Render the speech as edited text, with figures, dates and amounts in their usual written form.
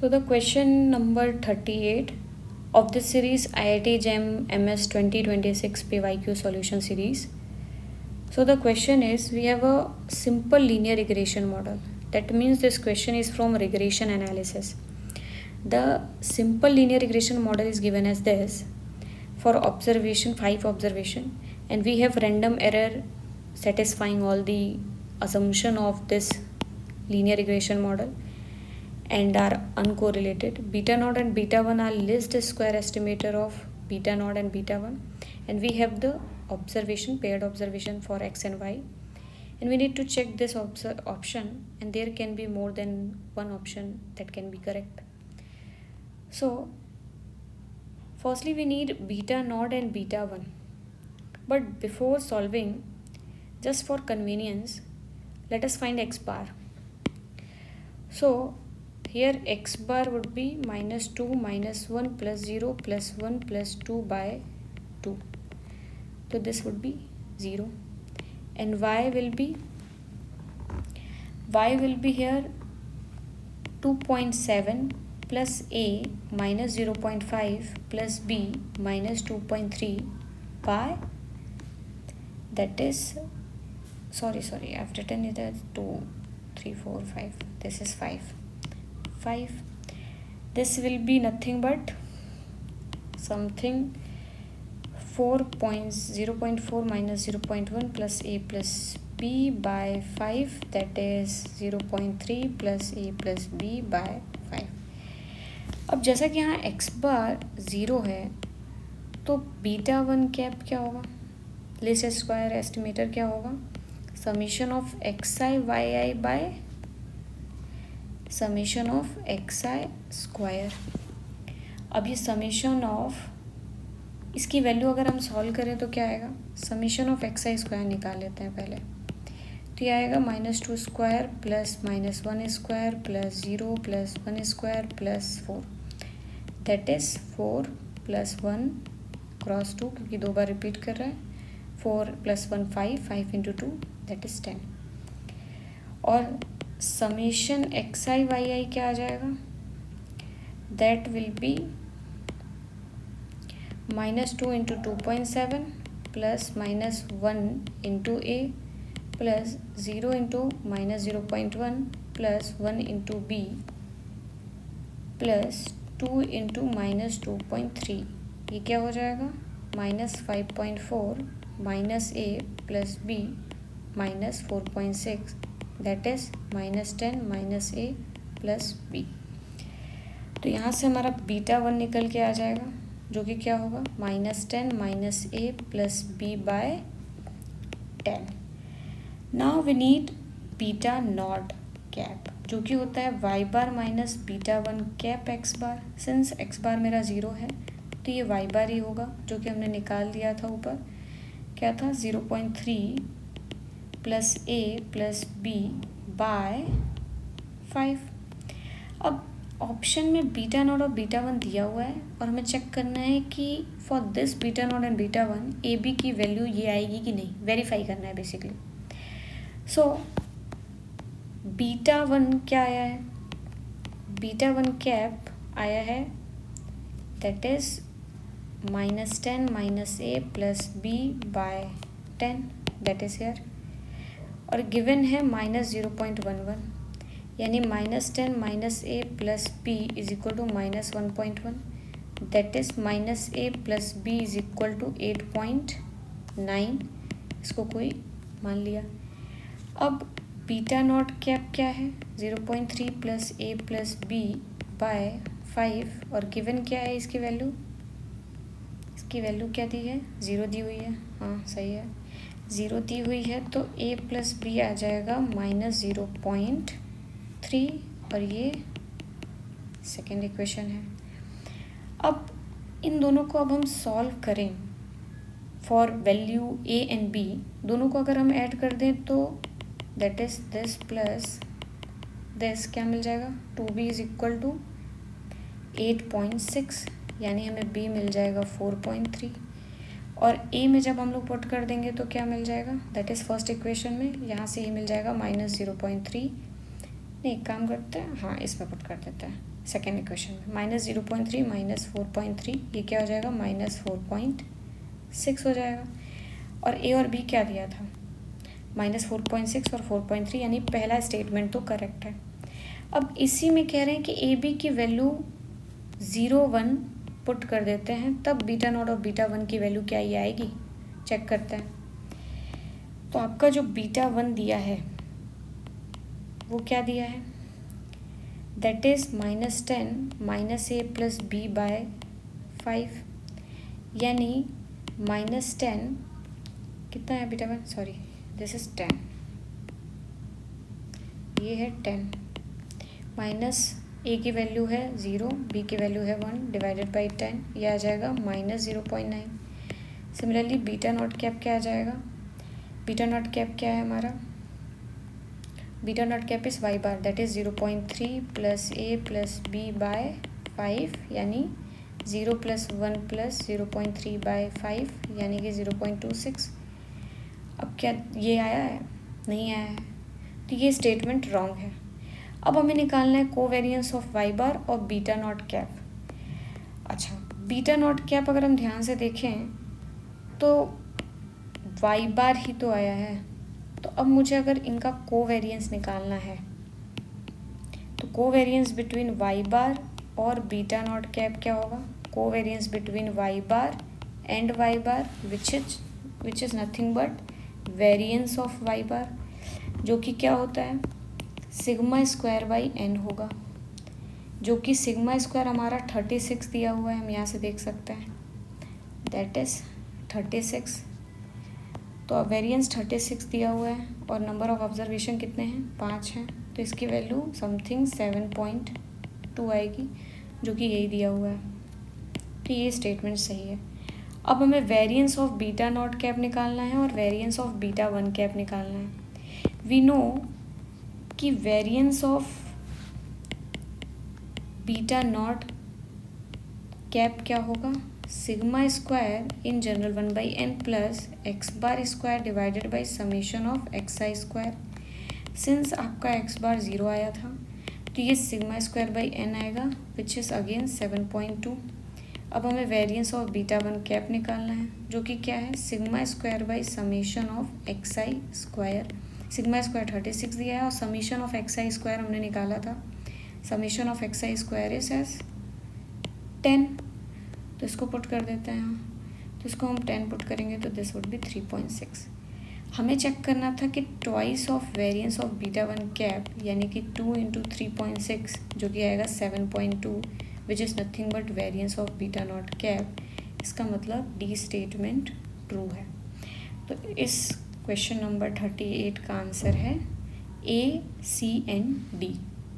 So the question number 38 of this series IIT JEM MS 2026 PYQ solution series. So the question is, we have a simple linear regression model. That means this question is from regression analysis. The simple linear regression model is given as this for observation, 5 observation, and we have random error satisfying all the assumption of this linear regression model and are uncorrelated. Beta naught and beta 1 are least square estimator of beta naught and beta 1, and we have the observation, paired observation for x and y, and we need to check this option, and there can be more than one option that can be correct. So firstly we need beta naught and beta 1, but before solving, just for convenience, let us find x bar. So here x bar would be minus 2 minus 1 plus 0 plus 1 plus 2 by 2. So this would be 0. And y will be here 2.7 plus a minus 0.5 plus b minus 2.3 by, that is, sorry, I've written it as 2, 3, 4, 5. This is 5. This will be nothing but something 0.4 minus 0.1 plus a plus b by 5, that is 0.3 plus a plus b by 5. अब जैसा कि यहाँ x bar 0 है तो beta 1 cap क्या होगा, least square estimator क्या होगा, summation of xi yi bye summation of xi square. अब ये समीशन ऑफ, इसकी वैल्यू अगर हम सॉल्व करें तो क्या आएगा, समीशन ऑफ xi स्क्वायर निकाल लेते हैं पहले. तो ये आएगा -2 square plus -1 square plus 0 plus 1 square plus 4, that is 4 plus 1 cross 2, क्योंकि 2 बार रिपीट कर रहा है. 4 प्लस 1 5 इंटू 2, दैट इज़ 10. और समीशन xi yi क्या आ जाएगा, that will be -2 into 2.7 plus -1 into a plus 0 into -0.1 plus 1 into b plus 2 into -2.3. ये क्या हो जाएगा, -5.4 minus a plus b minus 4.6, that is -10 minus a plus b. तो यहाँ से हमारा बीटा 1 निकल के आ जाएगा, जो कि क्या होगा, -10 minus a plus b by 10. Now we need beta not cap, जो कि होता है y bar minus beta 1 cap x bar. Since x bar मेरा 0 है तो ये y बार ही होगा, जो कि हमने निकाल दिया था ऊपर. क्या था, 0.3 plus a plus b by 5. अब ऑप्शन में बीटा नॉट और बीटा 1 दिया हुआ है और हमें चेक करना है कि for this beta naught and beta 1 A B की वैल्यू ये आएगी कि नहीं, वेरीफाई करना है बेसिकली. सो बीटा 1 क्या आया है, बीटा 1 कैप आया है, that is -10 minus a plus b by 10, that is here. और गिवन है -0.11, यानी -10 minus a plus b is equal to -1.1, that is -a plus b is equal to 8.9. इसको कोई मान लिया. अब बीटा नॉट कैप क्या है, 0.3 plus a plus b by 5, और गिवन क्या है इसकी वैल्यू, इसकी वैल्यू क्या दी है, 0 दी हुई है. हाँ सही है, 0 दी हुई है, तो a प्लस b आ जाएगा -0.3, और ये सेकेंड इक्वेशन है. अब इन दोनों को अब हम सॉल्व करें for value a and b. दोनों को अगर हम ऐड कर दें तो that is this plus this, क्या मिल जाएगा, 2b इज इक्वल टू 8.6, यानी हमें b मिल जाएगा 4.3. और a में जब हम लोग पुट कर देंगे तो क्या मिल जाएगा, दैट इज़ फर्स्ट इक्वेशन में, यहाँ से ये मिल जाएगा -0.3 नहीं, एक काम करते हैं, हाँ इसमें पुट कर देते हैं सेकेंड इक्वेशन में। -0.3 -4.3 ये क्या हो जाएगा, -4.6 हो जाएगा। और ए और बी क्या दिया था, -4.6 और 4.3, यानी पहला स्टेटमेंट तो करेक्ट है। अब इसी में कह रहे हैं कि ए बी की वैल्यू 0 1 पुट कर देते हैं, तब बीटा नॉट और बीटा 1 की वैल्यू क्या ही आएगी, चेक करते हैं। तो आपका जो बीटा 1 दिया है वो क्या दिया है, दैट इज -10 -a + b / 5, यानी -10 कितना है बीटा 1, सॉरी दिस इज 10, ये है 10, माइनस ए की वैल्यू है 0, बी की वैल्यू है 1 डिवाइडेड बाई 10, ये आ जाएगा -0.9। सिमिलरली बीटा नॉट कैप क्या आ जाएगा, बीटा नॉट कैप क्या है हमारा, beta not cap is y bar, that is 0.3 + a + b / 5, यानी 0 + 1 + 0.3 / 5, यानी कि 0.26। अब क्या ये आया है, नहीं आया है, तो ये स्टेटमेंट रॉन्ग है। अब हमें निकालना है कोवेरिएंस ऑफ y बार और बीटा नॉट कैप। अच्छा, बीटा नॉट कैप अगर हम ध्यान से देखें तो y बार ही तो आया है, तो अब मुझे अगर इनका कोवेरिएंस निकालना है तो कोवेरिएंस बिटवीन y बार और बीटा नॉट कैप क्या होगा, covariance between y bar and y bar which is nothing but variance of y बार, जो कि क्या होता है σ²/n होगा, जो कि σ² हमारा 36 दिया हुआ है, हम यहाँ से देख सकते हैं, दैट इज़ 36। तो अब वेरिएंस 36 दिया हुआ है और नंबर ऑफ ऑब्जर्वेशन कितने हैं, 5 हैं, तो इसकी वैल्यू समथिंग 7.2 आएगी, जो कि यही दिया हुआ है। तो ये स्टेटमेंट सही है। अब हमें variance of beta not cap निकालना है और वेरिएंस ऑफ बीटा 1 कैप निकालना है। वी नो कि variance of beta not cap क्या होगा, σ² in general 1/n + x² divided by summation of xi²। Since आपका x बार 0 आया था तो ये σ²/n आएगा विच इज़ अगेन 7.2। अब हमें वेरिएंस ऑफ बीटा 1 कैप निकालना है, जो कि क्या है σ² बाई समेशन ऑफ xi²। σ² 36 दिया है और समेशन ऑफ xi² हमने निकाला था, summation of xi² is as 10, तो इसको पुट कर देते हैं, तो इसको हम 10 पुट करेंगे तो दिस वुड बी 3.6। हमें चेक करना था कि twice of variance of beta 1 cap, यानी कि 2 × 3.6, जो कि आएगा 7.2, which is nothing but variance of beta not cap. इसका मतलब डी स्टेटमेंट ट्रू है। तो इस क्वेश्चन नंबर 38 का आंसर है A, C एंड D।